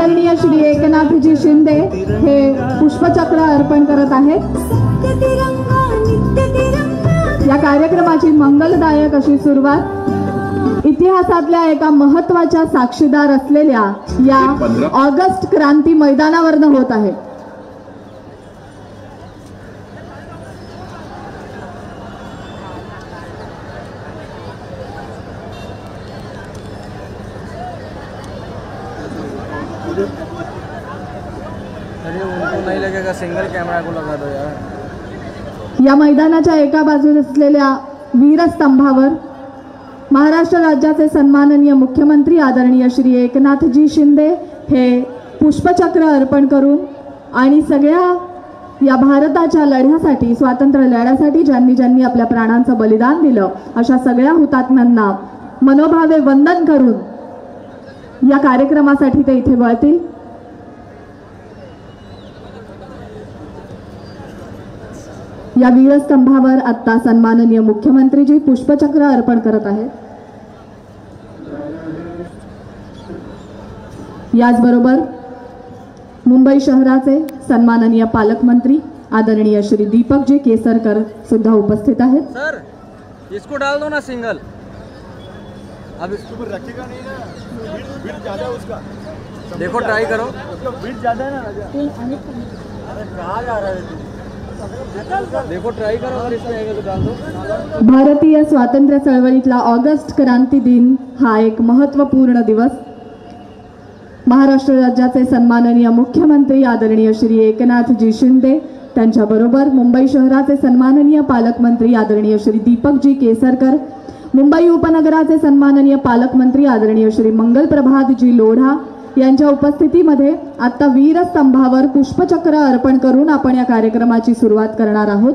आदरणीय श्री एकनाथजी शिंदे हे पुष्पचक्र अर्पण करत आहेत। या कार्यक्रमाची मंगलदायक अशी सुरुवात इतिहासातल्या एका महत्त्वाच्या साक्षीदार असलेल्या या ऑगस्ट क्रांती मैदानावरनं होत आहे। उनको नहीं लगेगा, सिंगल कैमरा को लगा दो यार। या मैदानाच्या एका बाजूला असलेल्या वीरस्तंभावर महाराष्ट्र राज्याचे सन्माननीय मुख्यमंत्री आदरणीय श्री एकनाथजी शिंदे हे पुष्पचक्र अर्पण करून आणि सगळ्या या भारताच्या लढ्यासाठी, स्वातंत्र्य लढ्यासाठी ज्यांनी आपल्या प्राणांचं बलिदान दिलं अशा सगळ्या हुतात्म्यांना मनोभावे वंदन करून या कार्यक्रमासाठी ते इथे वळतील। या वीरस्तंभावर आता सन्माननीय मुख्यमंत्रीजी पुष्पचक्र अर्पण करत आहेत। याचबरोबर मुंबई शहराचे सन्माननीय पालकमंत्री आदरणीय श्री दीपकजी केसरकर सुद्धा उपस्थित आहेत। सर इसको डाल दो ना सिंगल, अब इसको रखेगा नहीं ना, बीट ज्यादा है उसका, देखो ट्राई करो, उसका बीट ज्यादा है ना। अरे कहाँ जा रहा है तू, देखो ट्राई करो, अगर इसमें आएगा तो डाल दो। भारतीय स्वातंत्र्य चळवळीतला ऑगस्ट क्रांती दिन हा एक महत्त्वपूर्ण दिवस। महाराष्ट्र राज्याचे सन्माननीय मुख्यमंत्री आदरणीय श्री एकनाथजी शिंदे त्यांच्याबरोबर मुंबई शहराचे सन्माननीय पालकमंत्री आदरणीय श्री दीपकजी केसरकर, मुंबई उपनगराचे सन्माननीय पालकमंत्री आदरणीय श्री मंगलप्रभातजी लोढा यांच्या उपस्थितीमध्ये आता वीरस्तंभावर पुष्पचक्र अर्पण करून आपण या कार्यक्रमाची सुरुवात करणार आहोत।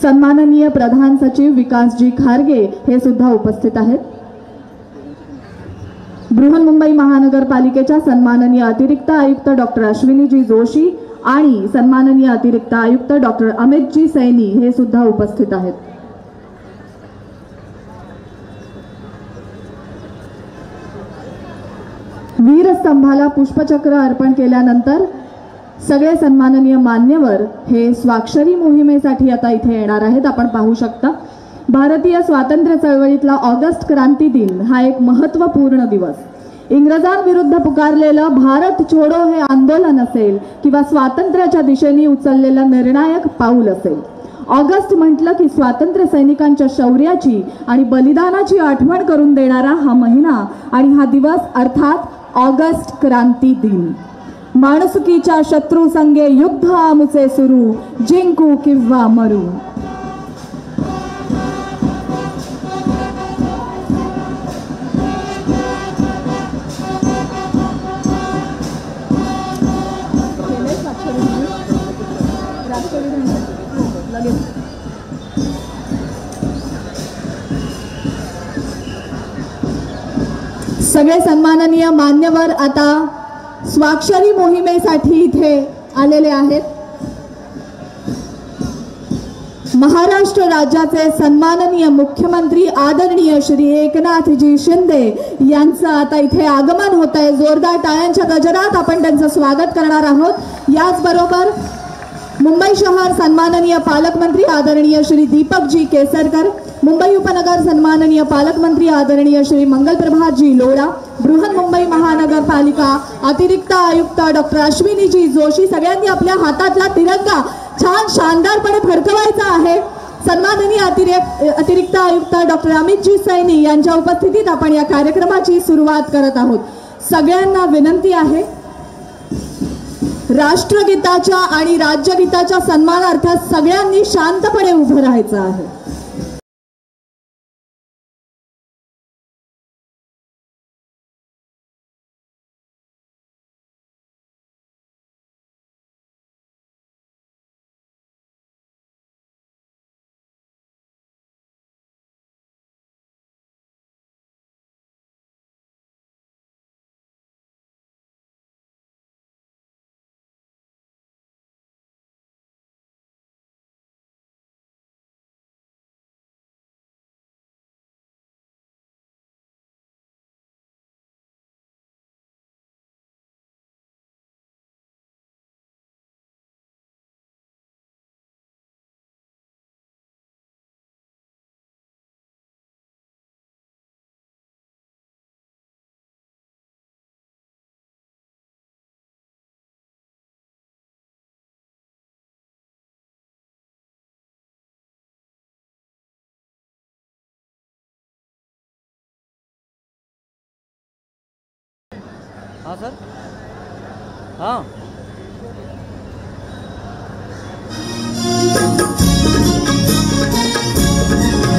सन्माननीय प्रधान सचिव विकासजी खारगे हे सुद्धा उपस्थित आहेत। बृहन्मुंबई महानगरपालिकेच्या सन्माननीय अतिरिक्त आयुक्त डॉक्टर अश्विनीजी जोशी आणि सन्माननीय अतिरिक्त आयुक्त डॉक्टर अमितजी सैनी हे सुद्धा उपस्थित आहेत। वीरस्तंभाला पुष्पचक्र अर्पण केल्यानंतर सगळे सन्माननीय मान्यवर हे स्वाक्षरी मोहिमेसाठी आता इथे येणार आहेत। आपण पाहू शकता भारतीय स्वातंत्र्य चळवळीतला ऑगस्ट क्रांती दिन हा एक महत्त्वपूर्ण दिवस। इंग्रजांविरुद्ध पुकारलेलं भारत छोडो हे आंदोलन असेल किंवा स्वातंत्र्याच्या दिशेने उचललेलं निर्णायक पाऊल असेल, ऑगस्ट म्हटलं की स्वातंत्र्य सैनिकांच्या शौर्याची आणि बलिदानाची आठवण करून देणारा हा महिना आणि हा दिवस अर्थात ऑगस्ट क्रांती दिन। माणुसकीच्या शत्रू संगे युद्ध आमुचे सुरू, जिंकू किंवा मरू। सगळे सन्माननीय मान्यवर आता स्वाक्षरी मोहिमेसाठी इथे आलेले आहेत। महाराष्ट्र राज्याचे सन्माननीय मुख्यमंत्री आदरणीय श्री एकनाथजी शिंदे यांचं आता इथे आगमन होत आहे। जोरदार टाळ्यांच्या गजरात आपण त्यांचं स्वागत करणार आहोत। याचबरोबर मुंबई शहर सन्माननीय पालकमंत्री आदरणीय श्री दीपकजी केसरकर, मुंबई उपनगर सन्माननीय पालकमंत्री आदरणीय श्री मंगलप्रभातजी लोढा, बृहन्मुंबई महानगरपालिका अतिरिक्त आयुक्त डॉक्टर अश्विनीजी जोशी, सगळ्यांनी आपल्या हातातला तिरंगा छान शानदारपणे फडकवायचा आहे। सन्माननीय अतिरिक्त आयुक्त डॉक्टर अमितजी सैनी यांच्या उपस्थितीत आपण या कार्यक्रमाची सुरुवात करत आहोत। सगळ्यांना विनंती आहे, राष्ट्रगीताच्या आणि राज्यगीताच्या सन्मानार्थ सगळ्यांनी शांतपणे उभं राहायचं आहे। हाँ सर, हाँ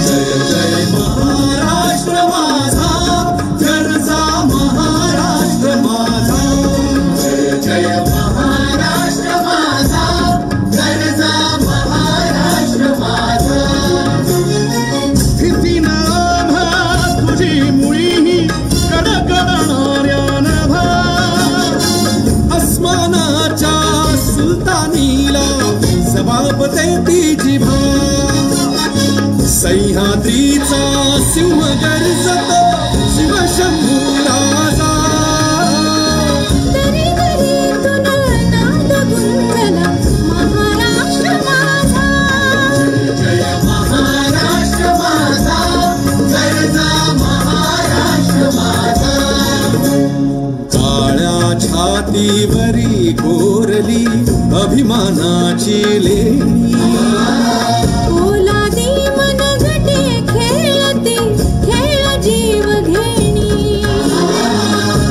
जय जय महाराष्ट्र माझा, गरजा महाराष्ट्र माझा. जय जय महाराष्ट्र माझा, गरजा महाराष्ट्र माझा. स्थितीना तुझी मुळी कडकडणाऱ्या नभा, अस्मानाच्या सुलतानीला जबाब देती जिभा. सह्याद्रीचा सिंह गर्जतो शिवशंभू राजा. तरी तरी नाद गुंजला महाराष्ट्र माझा. जय महाराष्ट्र माझा, गरजा महाराष्ट्र माझा. काळ्या छातीवरी कोरली अभिमानाची लेणी. ओलादी मनगटे खेळती खेळ जीव घेणी.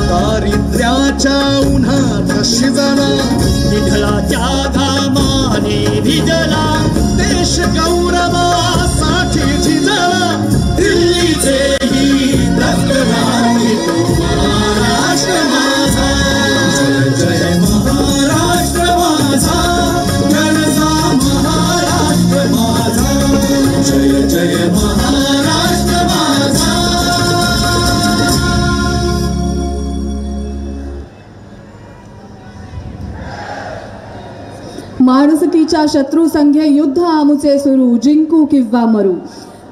दारिद्र्याच्या उन्हात शिजला, विठ्ठलाच्या धामाने भिजला. देश गौरवासाठी झिजला, दिल्लीचेही दगडाने तो महाराष्ट्र माझा. जय जय महाराष्ट्र माझा, गरजा महाराष्ट्र माझा. जय जय महाराष्ट्र माझा. माणुसकीच्या शत्रू संघे युद्ध आमुचे सुरू, जिंकू किंवा मरू,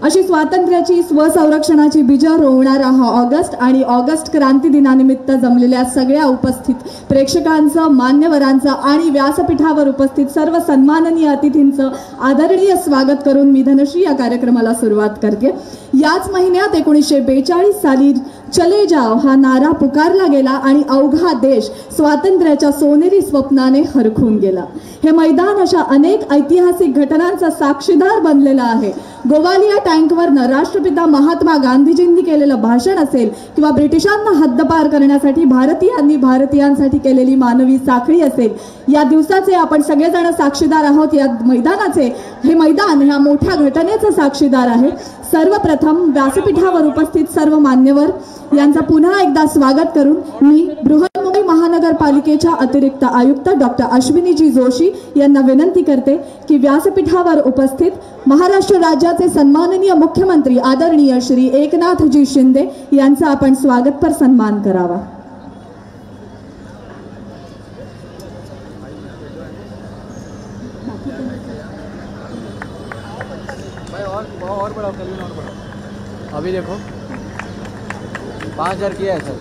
अशी स्वातंत्र्याची स्वसंरक्षणाची बीजं रोवणारा हा ऑगस्ट आणि ऑगस्ट क्रांती दिनानिमित्त जमलेल्या सगळ्या उपस्थित प्रेक्षकांचं, मान्यवरांचं आणि व्यासपीठावर उपस्थित सर्व सन्माननीय अतिथींचं आदरणीय स्वागत करून मी धनश्री या कार्यक्रमाला सुरुवात करते. याच महिन्यात 1942 साली चले जाव हा नारा पुकारला गेला आणि अवघा देश स्वातंत्र्याच्या सोनेरी स्वप्नाने हरखून गेला. हे मैदान अशा अनेक ऐतिहासिक घटनांचा साक्षीदार बनलेला आहे. गोवालिया टँकवरनं राष्ट्रपिता महात्मा गांधीजींनी केलेलं भाषण असेल किंवा ब्रिटिशांना हद्दपार करण्यासाठी भारतीयांसाठी केलेली मानवी साखळी असेल, या दिवसाचे आपण सगळेजण साक्षीदार आहोत. या मैदानाचे हे मैदान ह्या मोठ्या घटनेचं साक्षीदार आहे. सर्वप्रथम व्यासपीठावर उपस्थित सर्व मान्यवर यांचा पुन्हा एकदा स्वागत करून मी बृहन्मुंबई महानगरपालिकेच्या अतिरिक्त आयुक्त डॉक्टर अश्विनीजी जोशी यांना विनंती करते की व्यासपीठावर उपस्थित महाराष्ट्र राज्याचे सन्माननीय मुख्यमंत्री आदरणीय श्री एकनाथजी शिंदे यांचा आपण स्वागतपर सन्मान करावा. और बढ़ाओ, कल और बढ़ाओ. अभी देखो 5000 किया है सर.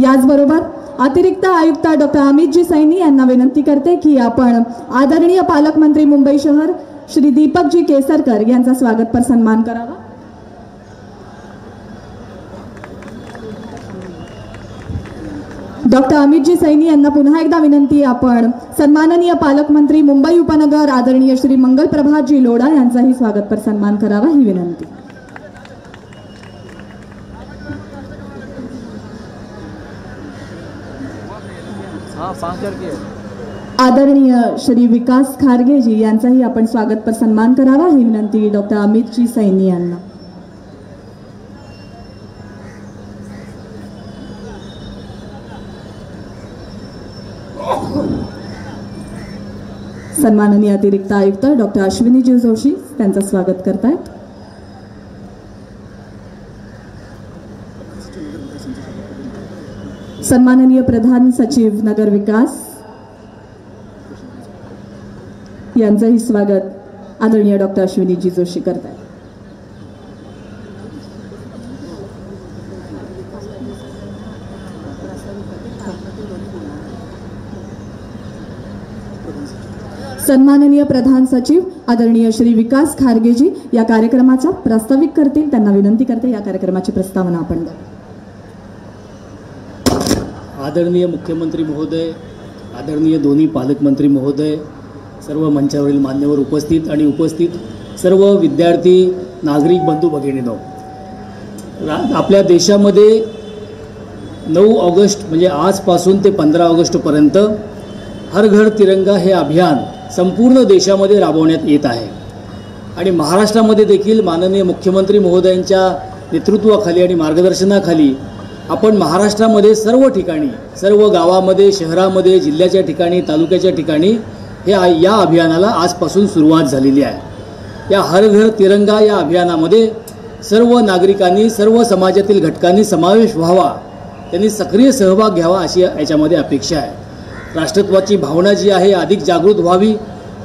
याचबरोबर अतिरिक्त आयुक्त डॉक्टर अमितजी सैनी यांना विनंती करते की आपण आदरणीय पालकमंत्री मुंबई शहर श्री दीपकजी केसरकर यांचा स्वागतपर सन्मान करावा. डॉक्टर अमितजी सैनी यांना पुन्हा एकदा विनंती, आपण सन्माननीय पालकमंत्री मुंबई उपनगर आदरणीय श्री मंगलप्रभातजी लोढा यांचाही स्वागतपर सन्मान करावा ही विनंती. हाँ 5000 किया है. आदरणीय श्री विकास खारगेजी यांचाही आपण स्वागतपर सन्मान करावा ही विनंती डॉक्टर अमितजी सैनी यांना. सन्माननीय अतिरिक्त आयुक्त डॉक्टर अश्विनीजी जोशी त्यांचं स्वागत करतायत. सन्माननीय प्रधान सचिव नगर विकास यांचंही स्वागत आदरणीय डॉक्टर अश्विनीजी जोशी करतायत. सन्माननीय प्रधान सचिव आदरणीय श्री विकास खारगेजी या कार्यक्रमाचा प्रास्ताविक करतील. त्यांना विनंती करते या कार्यक्रमाची प्रस्तावना आपण द्या. आदरणीय मुख्यमंत्री महोदय, आदरणीय दोन्ही पालकमंत्री महोदय, सर्व मंचावरील मान्यवर उपस्थित सर्व विद्यार्थी नागरिक बंधू भगिनींनो, आपल्या देशामध्ये 9 ऑगस्ट म्हणजे आजपासून ते 15 ऑगस्टपर्यंत हर घर तिरंगा हे अभियान संपूर्ण देशामध्ये राबवण्यात येत आहे आणि महाराष्ट्रामध्ये देखील माननीय मुख्यमंत्री महोदयांच्या नेतृत्वाखाली आणि मार्गदर्शनाखाली आपण महाराष्ट्रामध्ये सर्व ठिकाणी, सर्व गावामध्ये, शहरामध्ये, जिल्ह्याच्या ठिकाणी, तालुक्याच्या ठिकाणी या अभियानाला आजपासून सुरुवात झालेली आहे। या हर घर तिरंगा या अभियानामध्ये सर्व नागरिकांनी, सर्व समाजातील घटकांनी समावेश व्हावा, त्यांनी सक्रिय सहभाग घ्यावा अशी याच्यामध्ये अपेक्षा आहे। राष्ट्रत्वाची भावना जी आहे अधिक जागृत व्हावी,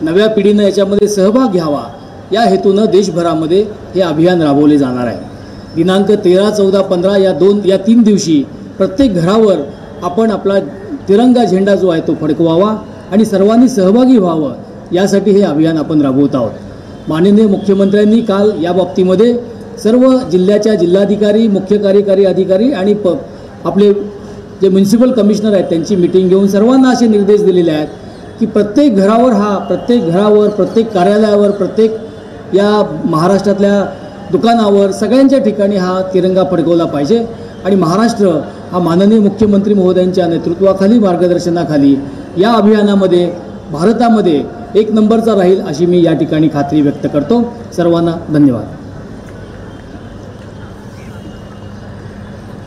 नव्या पिढीनं याच्यामध्ये सहभाग घ्यावा या हेतूनं देशभरामध्ये हे अभियान राबवले जाणार आहे। दिनांक 13, 14, 15 या 3 दिवशी प्रत्येक घरावर आपण आपला तिरंगा झेंडा जो आहे तो फडकवावा आणि सर्वांनी सहभागी व्हावं यासाठी हे अभियान आपण राबवत आहोत। माननीय मुख्यमंत्र्यांनी काल या बाबतीमध्ये सर्व जिल्ह्याच्या जिल्हाधिकारी, मुख्य कार्यकारी अधिकारी आणि आपले जे म्युन्सिपल कमिशनर आहेत त्यांची मीटिंग घेऊन सर्वांना असे निर्देश दिलेले आहेत की प्रत्येक घरावर, प्रत्येक कार्यालयावर, प्रत्येक या महाराष्ट्रातल्या दुकानावर, सगळ्यांच्या ठिकाणी हा तिरंगा फडकवला पाहिजे आणि महाराष्ट्र हा माननीय मुख्यमंत्री महोदयांच्या नेतृत्वाखाली, मार्गदर्शनाखाली या अभियानामध्ये भारतामध्ये 1 नंबरचा राहील अशी मी या ठिकाणी खात्री व्यक्त करतो। सर्वांना धन्यवाद।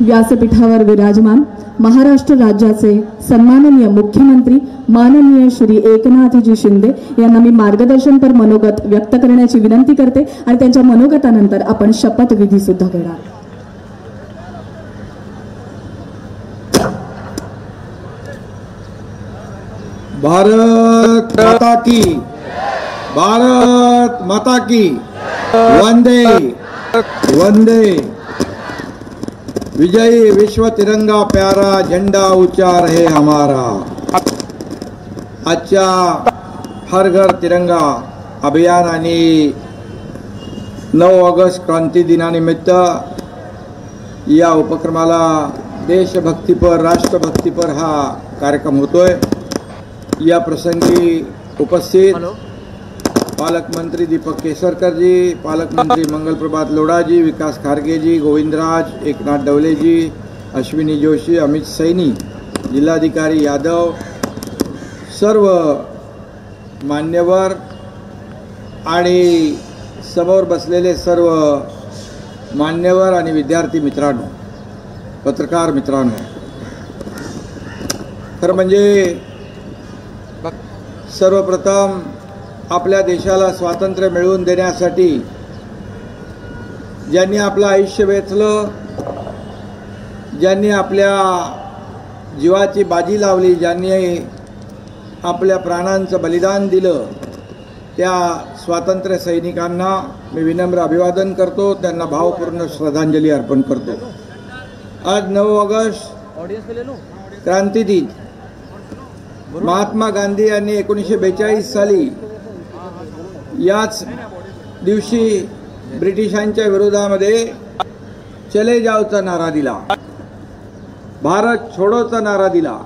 व्यासपीठावर विराजमान महाराष्ट्र राज्याचे सन्माननीय मुख्यमंत्री माननीय श्री एकनाथजी शिंदे यांना मी मार्गदर्शनपर मनोगत व्यक्त करण्याची विनंती करते आणि त्यांच्या मनोगतानंतर आपण शपथविधी सुद्धा घेणार। भारत माता की, भारत माता की, वंदे वंदे। विजयी विश्व तिरंगा प्यारा झंडा ऊंचा रहे हमारा। आजच्या हर घर तिरंगा अभियान आणि 9 ऑगस्ट क्रांती दिनानिमित्त या उपक्रमाला देशभक्तीपर, राष्ट्रभक्तीपर हा कार्यक्रम होतोय। या प्रसंगी उपस्थित पालकमंत्री दीपक केसरकर जी, पालकमंत्री मंगल प्रभात लोढ़ा जी, विकास खारगे जी, गोविंदराज, एकनाथ डवले जी, अश्विनी जोशी, अमित सैनी, जिल्हाधिकारी यादव, सर्व मान्यवर आणि समोर बसलेले सर्व मान्यवर आणि विद्यार्थी मित्रांनो, पत्रकार मित्रांनो, खरं म्हणजे सर्वप्रथम आपल्या देशाला स्वातंत्र्य मिळवून देण्यासाठी ज्यांनी आपलं आयुष्य वेचलं, ज्यांनी आपल्या जीवाची बाजी लावली, ज्यांनी आपल्या प्राणांचं बलिदान दिलं, त्या स्वातंत्र्य सैनिकांना मी विनम्र अभिवादन करतो, त्यांना भावपूर्ण श्रद्धांजली अर्पण करतो। आज 9 ऑगस्ट क्रांती दिन, महात्मा गांधी यांनी 1942 साली याच दिवशी ब्रिटिशांच्या विरोधामध्ये चले जाओचा नारा दिला, भारत छोडोचा नारा दिला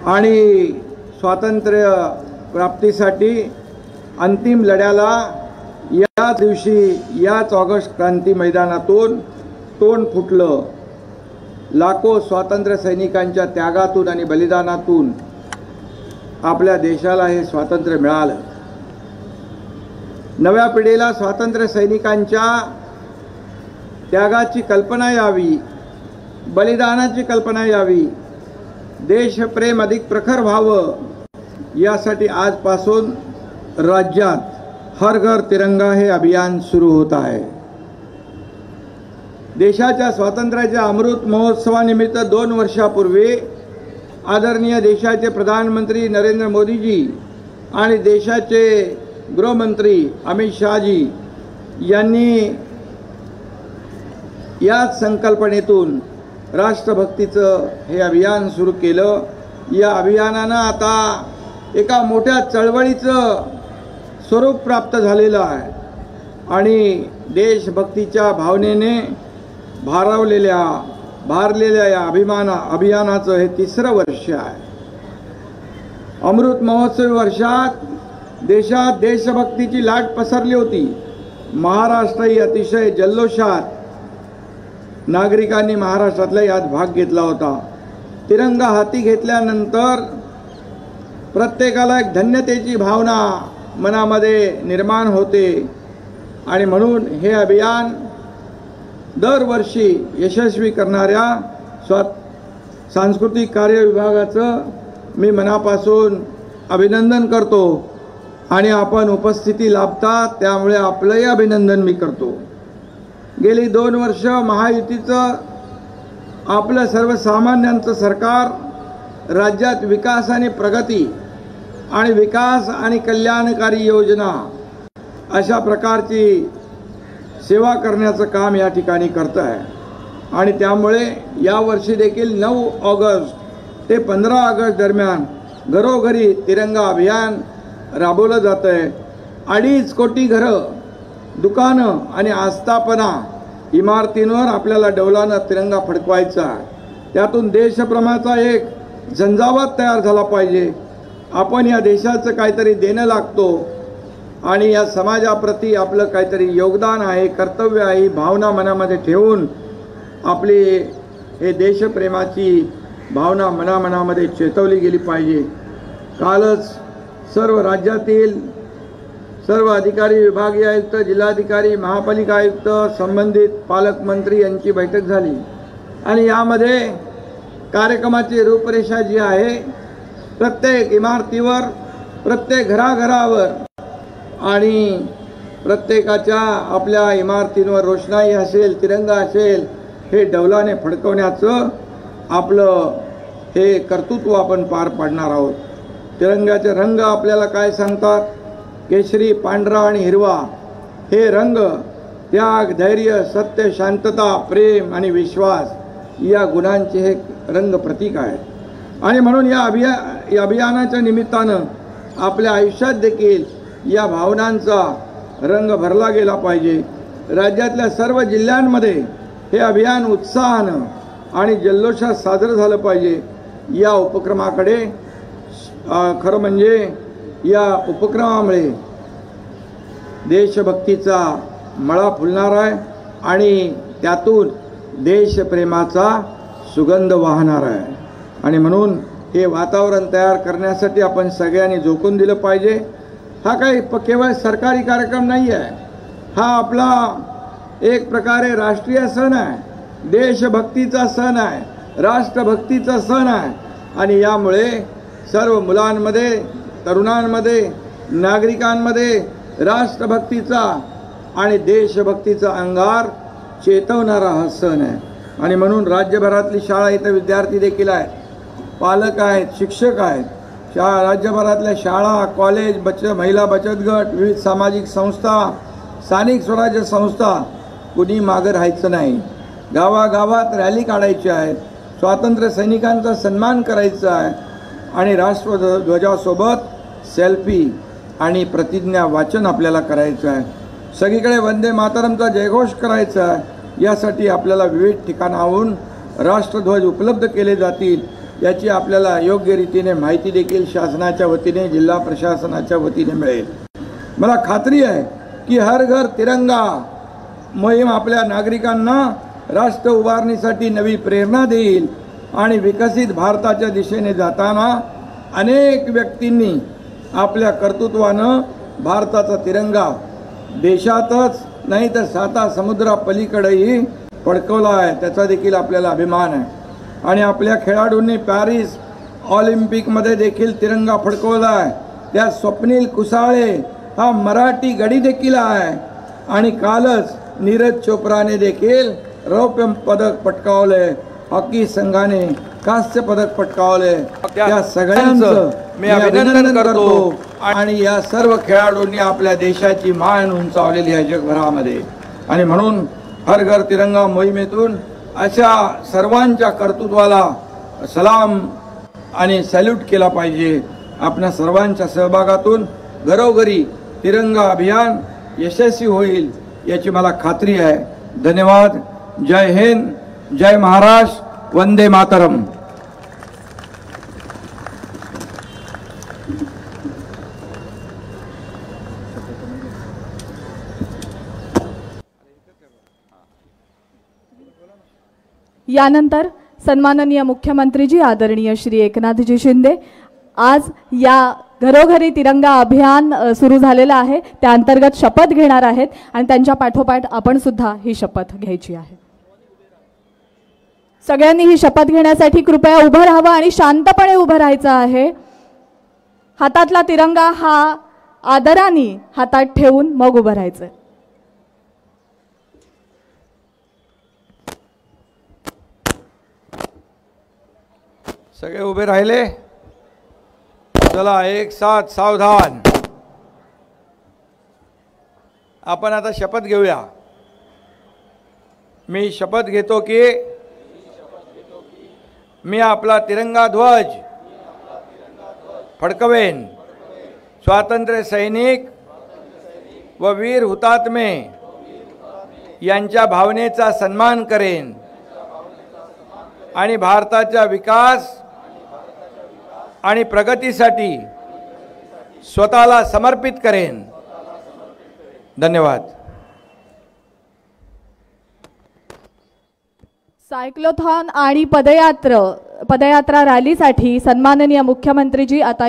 आणि स्वातंत्र्य प्राप्तीसाठी अंतिम लढ्याला या दिवशी, याच ऑगस्ट क्रांती मैदानातून तोंड फुटलं। लाखो स्वातंत्र्य सैनिकांच्या त्यागातून आणि बलिदानातून आपल्या देशाला हे स्वातंत्र्य मिळालं। नव्या पिढीला स्वातंत्र्य सैनिकांच्या त्यागाची कल्पना यावी, बलिदानाची कल्पना यावी, देशप्रेम अधिक प्रखर व्हावं, यासाठी आजपासून राज्यात हर घर तिरंगा हे अभियान सुरू होत आहे। देशाच्या स्वातंत्र्याच्या अमृत महोत्सवानिमित्त 2 वर्षापूर्वी आदरणीय देशाचे प्रधानमंत्री नरेंद्र मोदीजी आणि देशाचे गृहमंत्री अमित शहाजी यांनी याच संकल्पनेतून राष्ट्रभक्तीचं हे अभियान सुरू केलं। या अभियानानं आता एका मोठ्या चळवळीचं स्वरूप प्राप्त झालेलं आहे आणि देशभक्तीच्या भावनेने भारलेल्या या अभियानाचं हे 3रं वर्ष आहे। अमृत महोत्सवी वर्षात देशात देशभक्तीची लाट पसरली होती। महाराष्ट्रही अतिशय जल्लोषात नागरिकांनी महाराष्ट्रातल्या यात भाग घेतला होता. तिरंगा हाती घेतल्यानंतर प्रत्येकाला एक धन्यतेची भावना मनामध्ये निर्माण होते आणि म्हणून हे अभियान दरवर्षी यशस्वी करणाऱ्या सांस्कृतिक कार्य विभागाचं मी मनापासून अभिनंदन करतो आणि आपण उपस्थिती लाभता त्यामुळे आपलंही अभिनंदन मी करतो. गेली 2 वर्ष महायुतीचं आपलं सर्वसामान्यांचं सरकार राज्यात विकास आणि प्रगती आणि विकास आणि कल्याणकारी योजना अशा प्रकारची सेवा करण्याचं काम या ठिकाणी करतं आहे आणि त्यामुळे यावर्षी देखील 9 ऑगस्ट ते 15 ऑगस्ट दरम्यान घरोघरी तिरंगा अभियान राबवलं जातं आहे. 2.5 कोटी घरं, दुकानं आणि आस्थापना इमारतींवर आपल्याला डौलानं तिरंगा फडकवायचा आहे. त्यातून देशप्रेमाचा एक झंझावात तयार झाला पाहिजे. आपण या देशाचं काहीतरी देणं लागतो आणि या समाजाप्रती आपलं काहीतरी योगदान आहे, कर्तव्य आहे, भावना मनामध्ये ठेवून आपली हे देशप्रेमाची भावना मनामध्ये चेतवली गेली पाहिजे. कालच सर्व राज्यातील सर्व अधिकारी, विभागीय आयुक्त, जिल्हाधिकारी, महापालिका आयुक्त, संबंधित पालकमंत्री यांची बैठक झाली आणि यामध्ये कार्यक्रमाची रूपरेषा जी आहे प्रत्येक इमारतीवर, प्रत्येक घराघरावर आणि प्रत्येकाच्या आपल्या इमारतींवर रोषणाई असेल, तिरंगा असेल, हे डौलाने फडकवण्याचं आपलं हे कर्तृत्व आपण पार पाडणार आहोत. तिरंगाचे रंग आपल्याला काय सांगतात? केशरी, पांढरा आणि हिरवा हे रंग त्याग, धैर्य, सत्य, शांतता, प्रेम आणि विश्वास या गुणांचे हे रंग प्रतीक आहे. आणि म्हणून या अभियानाच्या निमित्तानं आपल्या आयुष्यात देखील या भावनांचा रंग भरला गेला पाहिजे. राज्यातल्या सर्व जिल्ह्यांमध्ये हे अभियान उत्साहानं आणि जल्लोषात साजरं झालं पाहिजे. या उपक्रमाकडे खरं म्हणजे या उपक्रमामुळे देशभक्तीचा मळा फुलणार आहे आणि त्यातून देशप्रेमाचा सुगंध वाहणार आहे. आणि म्हणून हे वातावरण तयार करण्यासाठी आपण सगळ्यांनी झोकून दिलं पाहिजे. हा काही केवळ सरकारी कार्यक्रम नाही आहे, हा आपला एक प्रकारे राष्ट्रीय सण आहे, देशभक्तीचा सण आहे, राष्ट्रभक्तीचा सण आहे. आणि यामुळे सर्व मुलांमध्ये, तरुणांमध्ये, नागरिकांमध्ये राष्ट्रभक्तीचा आणि देशभक्तीचा अंगार चेतवणारा हा सण आहे. आणि म्हणून राज्यभरातली शाळा, इथं विद्यार्थी देखील आहेत, पालक आहेत, शिक्षक आहेत, राज्यभरातल्या शाळा, कॉलेज, महिला बचत गट, विविध सामाजिक संस्था, स्थानिक स्वराज्य संस्था, कुणी मागं राहायचं नाही. गावागावात रॅली काढायची आहे, स्वातंत्र्य सैनिकांचा सन्मान करायचा आहे आणि राष्ट्रध्वजासोबत सेल्फी आणि प्रतिज्ञा वाचन आपल्याला करायचं आहे. सगळीकडे वंदे मातरमचा जयघोष करायचा आहे. यासाठी आपल्याला विविध ठिकाणाहून राष्ट्रध्वज उपलब्ध केले जातील याची आपल्याला योग्य रीतीने माहिती देखील शासनाच्या वतीने, जिल्हा प्रशासनाच्या वतीने मिळेल. मला खात्री आहे की हर घर तिरंगा मोहीम आपल्या नागरिकांना राष्ट्र उभारणीसाठी नवी प्रेरणा देईल आणि विकसित भारताच्या दिशेने जाताना अनेक व्यक्तींनी आपल्या कर्तृत्वानं भारताचा तिरंगा देशातच नाही तर 7 समुद्रापलीकडेही फडकवला आहे. त्याचा देखील आपल्याला अभिमान आहे. आणि आपल्या खेळाडूंनी पॅरिस ऑलिम्पिकमध्ये देखील तिरंगा फडकवला आहे. त्यात स्वप्नील कुसाळे हा मराठी गडी देखील आहे. आणि कालच नीरज चोप्राने देखील रौप्य पदक पटकावले, हॉकी संघाने कांस्य पदक पटकावले. त्या सगळ्यांचं मी अभिनंदन करतो. आणि या सर्व खेळाडूंनी आपल्या देशाची मान उंचावलेली आहे जगभरामध्ये. आणि म्हणून हर घर तिरंगा मोहिमेतून अशा सर्वांच्या कर्तृत्वाला सलाम आणि सॅल्यूट केला पाहिजे. आपल्या सर्वांच्या सहभागातून घरोघरी तिरंगा अभियान यशस्वी होईल याची मला खात्री आहे. धन्यवाद. जय हिंद, जय महाराष्ट्र, वंदे मातरम. यानंतर सन्माननीय मुख्यमंत्रीजी आदरणीय श्री एकनाथजी शिंदे आज या घरोघरी तिरंगा अभियान सुरू झालेलं आहे त्या अंतर्गत शपथ घेणार आहेत आणि त्यांच्या पाठोपाठ आपण सुद्धा ही शपथ घ्यायची आहे. सगळ्यांनी ही शपथ घेण्यासाठी कृपया उभं राहावं आणि शांतपणे उभं राहायचं आहे. हातातला तिरंगा हा आदराने हातात ठेवून मग उभं राहायचं. सगळे उभे राहिले. चला एक साथ सावधान. आपण आता शपथ घेऊया. मी शपथ घेतो की मी आपला तिरंगा ध्वज फडकवेन, स्वातंत्र्य सैनिक व वीर हुतात्मे यांच्या भावनेचा सन्मान करेन आणि भारताच्या विकास आणि प्रगतीसाठी स्वतःला समर्पित करेन. धन्यवाद. सायक्लोथॉन आणि पदयात्रा रॅलीसाठी सन्माननीय मुख्यमंत्रीजी आता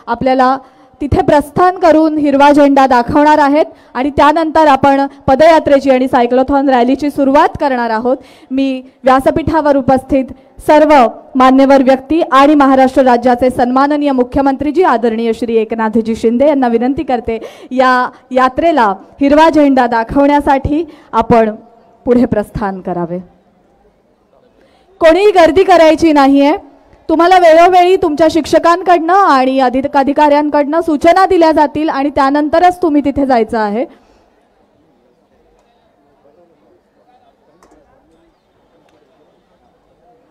आपल्याला तिथे प्रस्थान करून हिरवा झेंडा दाखवणार आहेत आणि त्यानंतर आपण पदयात्रेची आणि सायक्लोथॉन रॅलीची सुरुवात करणार आहोत. मी व्यासपीठावर उपस्थित सर्व मान्यवर व्यक्ती आणि महाराष्ट्र राज्याचे सन्माननीय मुख्यमंत्रीजी आदरणीय श्री एकनाथजी शिंदे यांना विनंती करते या यात्रेला हिरवा झेंडा दाखवण्यासाठी आपण पुढे प्रस्थान करावे. कोणीही गर्दी करायची नाहीये. तुम्हाला वेळोवेळी तुमच्या शिक्षकांकडनं आणि अधिकाऱ्यांकडनं सूचना दिल्या जातील आणि त्यानंतरच तुम्ही तिथे जायचं आहे.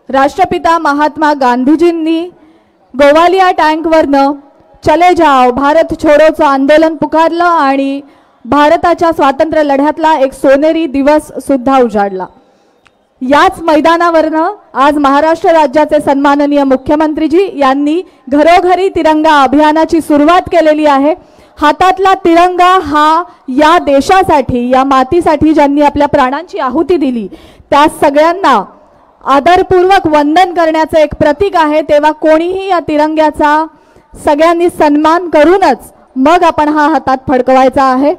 राष्ट्रपिता महात्मा गांधीजींनी गोवालिया टँकवरनं चले जाओ भारत छोडोचं आंदोलन पुकारलं आणि भारताच्या स्वातंत्र्य लढ्यातला एक सोनेरी दिवस सुद्धा उजाडला. याच मैदानावरनं आज महाराष्ट्र राज्याचे सन्माननीय मुख्यमंत्रीजी यांनी घरोघरी तिरंगा अभियानाची सुरुवात केलेली आहे. हातातला तिरंगा हा या देशासाठी, या मातीसाठी ज्यांनी आपल्या प्राणांची आहुती दिली त्या सगळ्यांना आदरपूर्वक वंदन करण्याचं एक प्रतीक आहे. तेव्हा कोणीही या तिरंग्याचा सगळ्यांनी सन्मान करूनच मग आपण हा हातात फडकवायचा आहे.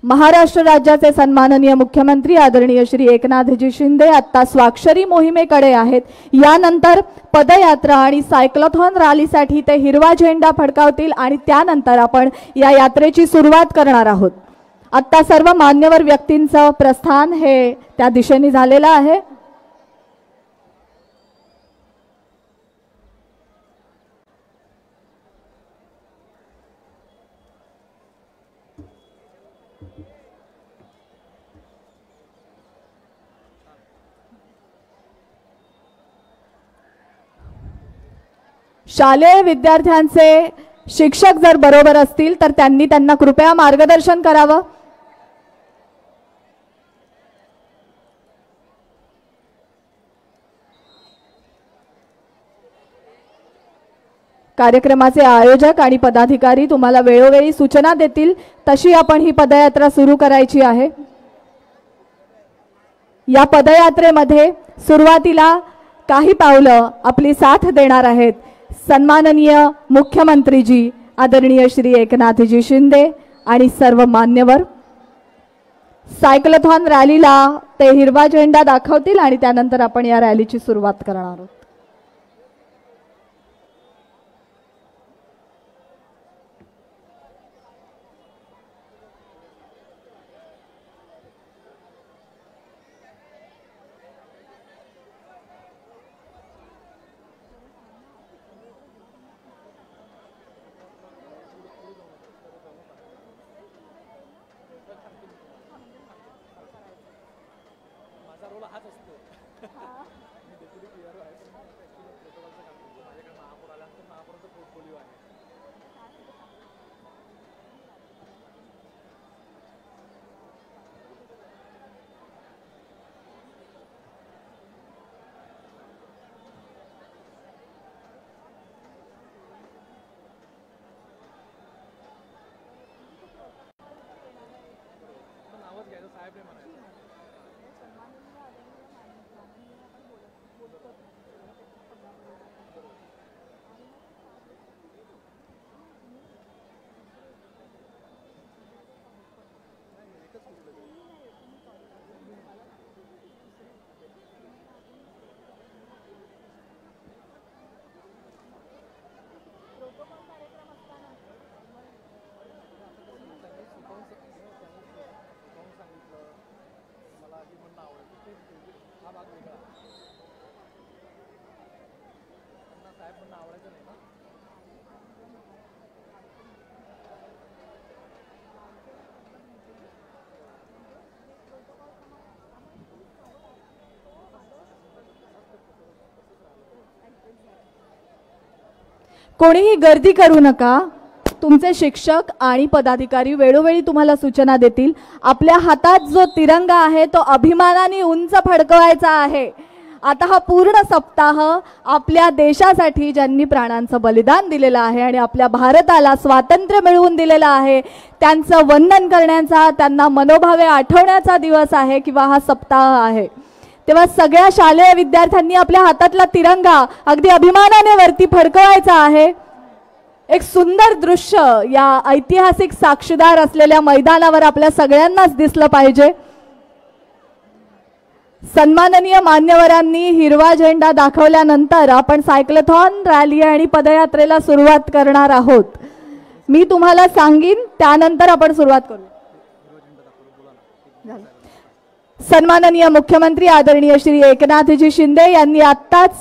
महाराष्ट्र राज्याचे सन्माननीय मुख्यमंत्री आदरणीय श्री एकनाथजी शिंदे आता स्वाक्षरी मोहिमेकडे आहेत. यानंतर पदयात्रा आणि सायक्लोथॉन रॅलीसाठी ते हिरवा झेंडा फडकावतील आणि त्यानंतर आपण या यात्रेची सुरुवात करणार आहोत. आता सर्व मान्यवर व्यक्तींचं प्रस्थान हे त्या दिशेने झालेलं आहे. शालेय विद्यार्थ्यांचे शिक्षक जर बरोबर असतील तर त्यांना कृपया मार्गदर्शन करावं. कार्यक्रमाचे आयोजक आणि पदाधिकारी तुम्हाला वेळोवेळी सूचना देतील तशी आपण ही पदयात्रा सुरू करायची आहे. या पदयात्रेमध्ये सुरुवातीला काही पावलं आपली साथ देणार आहेत सन्माननीय मुख्यमंत्रीजी आदरणीय श्री एकनाथजी शिंदे आणि सर्व मान्यवर. सायक्लोथॉन रॅलीला ते हिरवा झेंडा दाखवतील आणि त्यानंतर आपण या रॅलीची सुरुवात करणार आहोत. कोणीही गर्दी करू नका. तुमचे शिक्षक आणि पदाधिकारी वेळोवेळी तुम्हाला सूचना देतील. आपल्या हातात जो तिरंगा आहे तो अभिमानाने उंच फडकवायचा आहे. आता हा पूर्ण सप्ताह आपल्या देशासाठी ज्यांनी प्राणांचं बलिदान दिलेलं आहे आणि आपल्या भारताला स्वातंत्र्य मिळवून दिलेलं आहे त्यांचं वंदन करण्याचा, त्यांना मनोभावे आठवण्याचा दिवस आहे किंवा हा सप्ताह आहे. तेव्हा सगळ्या शालेय विद्यार्थ्यांनी आपल्या हातातला तिरंगा अगदी अभिमानाने वरती फडकवायचा आहे. एक सुंदर दृश्य या ऐतिहासिक साक्षीदार असलेल्या मैदानावर आपल्या सगळ्यांनाच दिसलं पाहिजे. सन्माननीय मान्यवरांनी हिरवा झेंडा दाखवल्यानंतर आपण सायक्लोथॉन रॅली आणि पदयात्रेला सुरुवात करणार आहोत. मी तुम्हाला सांगीन त्यानंतर आपण सुरुवात करू. सन्माननीय मुख्यमंत्री आदरणीय श्री एकनाथजी शिंदे यांनी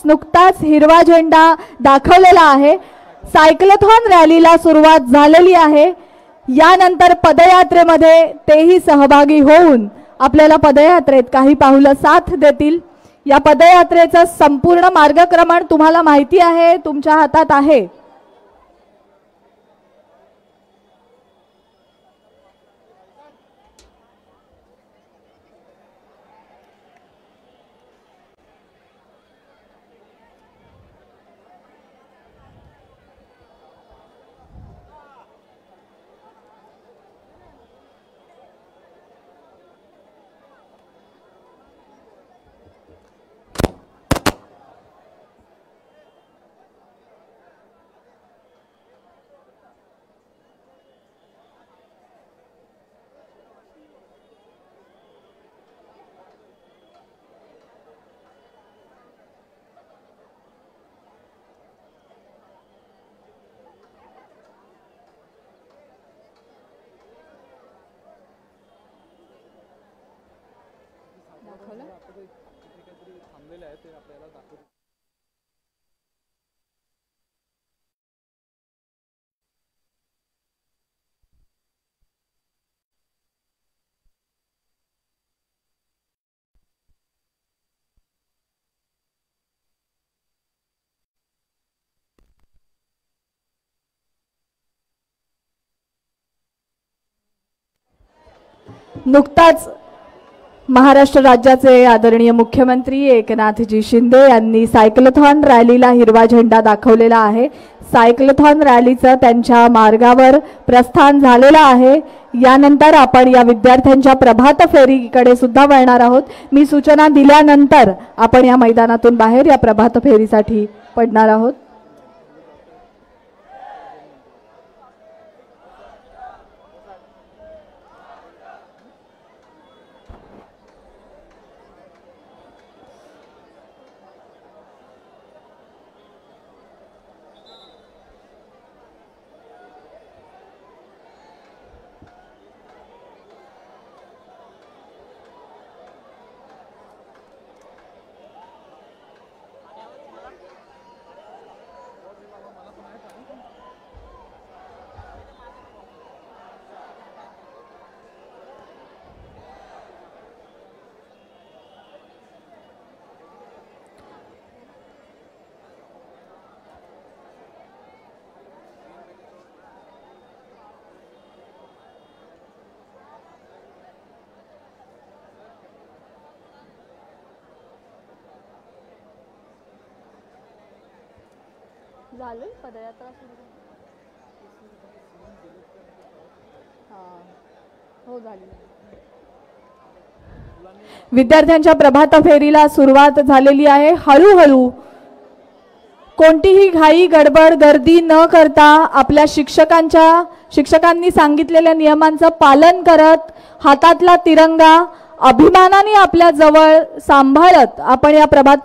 नुकताच हिरवा झेंडा दाखवलेला आहे. सायक्लोथॉन रॅलीला सुरुवात झालेली आहे. यानंतर पदयात्रेमध्ये तेही सहभागी होऊन आपल्याला पदयात्रेत काही पाऊलं साथ देतील. या पदयात्रेचं संपूर्ण मार्गक्रमण तुम्हाला माहिती आहे, तुमच्या हातात आहे. नुकताच महाराष्ट्र राज्याचे आदरणीय मुख्यमंत्री एकनाथजी शिंदे यांनी सायक्लोथॉन रॅलीला हिरवा झेंडा दाखवलेला आहे. सायक्लोथॉन रॅलीचं त्यांच्या मार्गावर प्रस्थान झालेलं आहे. यानंतर आपण या विद्यार्थ्यांच्या प्रभात फेरीकडे सुद्धा वळणार आहोत. मी सूचना दिल्यानंतर आपण या मैदानातून बाहेर या प्रभात फेरीसाठी पडणार आहोत. झालं पदयात्रा सुरू. हो झाली. विद्यार्थ्यांच्या प्रभात फेरीला सुरुवात झालेली आहे. हळूहळू कोणतीही घाई गडबड गर्दी न करता आपल्या शिक्षकांनी सांगितलेल्या नियमांचं पालन करत हातातला तिरंगा अभिमानाने आपल्या जवळ सांभाळत आपण या प्रभात